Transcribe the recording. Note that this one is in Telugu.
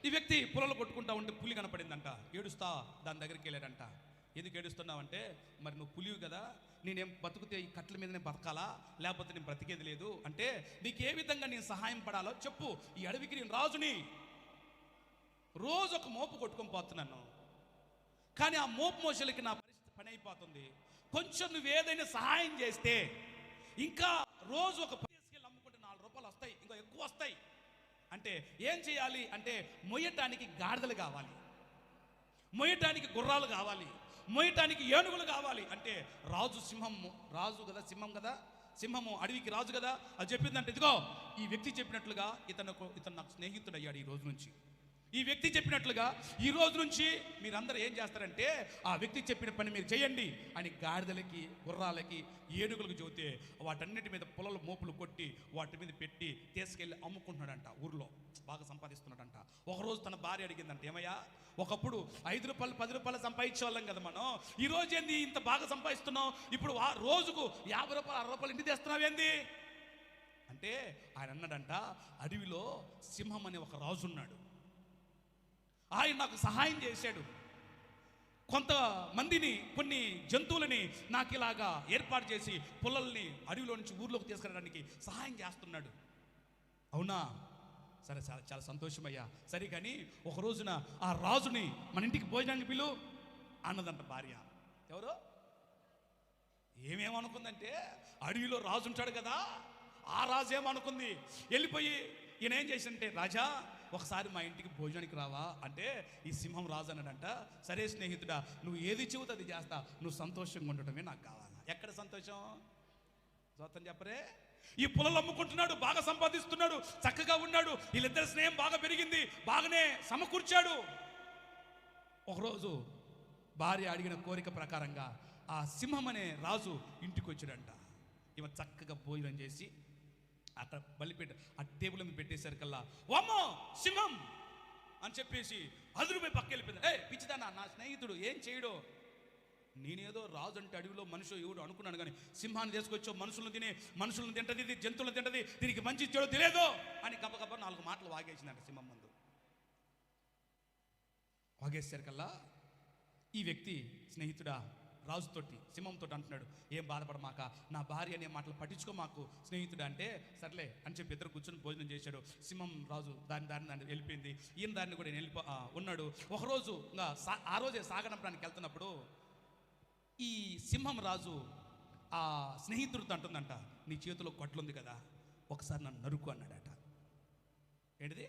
ఈ వ్యక్తి పొలంలో కొట్టుకుంటా ఉంటే పులి కనపడిందంట. ఏడుస్తా దాని దగ్గరికి వెళ్ళాడంట. ఎందుకు ఏడుస్తున్నావంటే, మరి నువ్వు పులివి కదా, నేనేం బతుకుతే ఈ కట్ల మీదనే బతకాలా, లేకపోతే నేను బ్రతికేది లేదు అంటే నీకు ఏ విధంగా నేను సహాయం పడాలో చెప్పు. ఈ అడవికి నేను రాజుని, రోజు ఒక మోపు కొట్టుకొని పోతున్నాను, కానీ ఆ మోపు మోసలకి నా పరిస్థితి పని అయిపోతుంది. కొంచెం నువ్వు ఏదైనా సహాయం చేస్తే ఇంకా రోజు ఒక తీసుకెళ్ళి అమ్ముకుంటే 4 రూపాయలు వస్తాయి, ఇంకా ఎక్కువ వస్తాయి అంటే ఏం చేయాలి అంటే, మొయ్యటానికి గాడిదలు కావాలి, మొయ్యటానికి గుర్రాలు కావాలి, మొయ్యటానికి ఏనుగులు కావాలి అంటే రాజు రాజు కదా, సింహం కదా, సింహము అడవికి రాజు కదా. అది చెప్పిందంటే ఇదిగో ఈ వ్యక్తి చెప్పినట్లుగా ఇతను నాకు స్నేహితుడు అయ్యాడు. ఈ రోజు నుంచి ఈ వ్యక్తి చెప్పినట్లుగా ఈ రోజు నుంచి మీరందరూ ఏం చేస్తారంటే ఆ వ్యక్తి చెప్పిన పని మీరు చేయండి అని గాడిదలకి, గుర్రాలకి, ఏనుగులకు చెబితే వాటన్నిటి మీద పొలాల మోపులు కొట్టి వాటి మీద పెట్టి తీసుకెళ్ళి అమ్ముకుంటున్నాడంట. ఊర్లో బాగా సంపాదిస్తున్నాడంట. ఒకరోజు తన భార్య అడిగిందంట, ఏమయ్యా ఒకప్పుడు 5 రూపాయలు 10 రూపాయలు సంపాదించే వాళ్ళం కదా మనం, ఈ రోజు ఏంది ఇంత బాగా సంపాదిస్తున్నావు, ఇప్పుడు రోజుకు 50 రూపాయలు 60 రూపాయలు ఇంటికి తెస్తున్నావు ఏంది అంటే ఆయన అన్నాడంట, అడవిలో సింహం అనే ఒక రాజు ఉన్నాడు, ఆయన నాకు సహాయం చేశాడు, కొంతమందిని కొన్ని జంతువులని నాకు ఇలాగా ఏర్పాటు చేసి పొలాల్ని అడవిలో నుంచి ఊర్లోకి తీసుకెళ్ళడానికి సహాయం చేస్తున్నాడు. అవునా, సరే చాలా సంతోషమయ్యా, సరే కానీ ఒక రోజున ఆ రాజుని మన ఇంటికి భోజనానికి పిలు అన్నదంట భార్య. ఎవరు ఏమేమనుకుందంటే, అడవిలో రాజు ఉంటాడు కదా, ఆ రాజు ఏమనుకుంది, వెళ్ళిపోయి ఈయన ఏం చేసిందంటే, రాజా ఒకసారి మా ఇంటికి భోజనానికి రావా అంటే ఈ సింహం రాజు అన్నాడంట, సరే స్నేహితుడా నువ్వు ఏది చెబుతా అది చేస్తా, నువ్వు సంతోషంగా ఉండటమే నాకు కావాలా. ఎక్కడ సంతోషం చూద్దాం చెప్పరే. ఈ పొలాలు అమ్ముకుంటున్నాడు, బాగా సంపాదిస్తున్నాడు, చక్కగా ఉన్నాడు, వీళ్ళిద్దరి స్నేహం బాగా పెరిగింది, బాగానే సమకూర్చాడు. ఒకరోజు భార్య అడిగిన కోరిక ప్రకారంగా ఆ సింహం అనే రాజు ఇంటికి వచ్చాడంట. ఈమె చక్కగా భోజనం చేసి అక్కడ బలిపెట్ట ఆ టేబుల్ మీద పెట్టేసరికల్లా వామ్మో సింహం అని చెప్పేసి అదురుపోయి పక్క వెళ్ళిపోయింది. పిచ్చిదానా, నా స్నేహితుడు ఏం చేయడు, నేనేదో రాజు అంటే అడవిలో మనిషి ఎవడు అనుకున్నాను, కానీ సింహాన్ని తీసుకొచ్చో మనుషులను తింటది, ఇది జంతువులను తింటది, దీనికి మంచి చెడు తెలియదు అని గబగబా 4 మాటలు వాగేసిందంట సింహం ముందు. వాగేసరికల్లా ఈ వ్యక్తి స్నేహితుడా రాజుతోటి సింహంతో అంటున్నాడు, ఏం బాధపడమాక, నా భార్య అనే మాటలు పట్టించుకో మాకు స్నేహితుడు అంటే సర్లే అని చెప్పి ఇద్దరు కూర్చొని భోజనం చేశాడు. సింహం రాజు దాన్ని వెళ్ళిపోయింది, ఈయన దాన్ని కూడా ఉన్నాడు. ఒకరోజు ఇంకా ఆ రోజే సాగనంపడానికి వెళ్తున్నప్పుడు ఈ సింహం రాజు ఆ స్నేహితుడితో అంటుందంట, నీ చేతిలో కొట్లుంది కదా, ఒకసారి నన్ను నరుకు అన్నాడట. ఏంటిది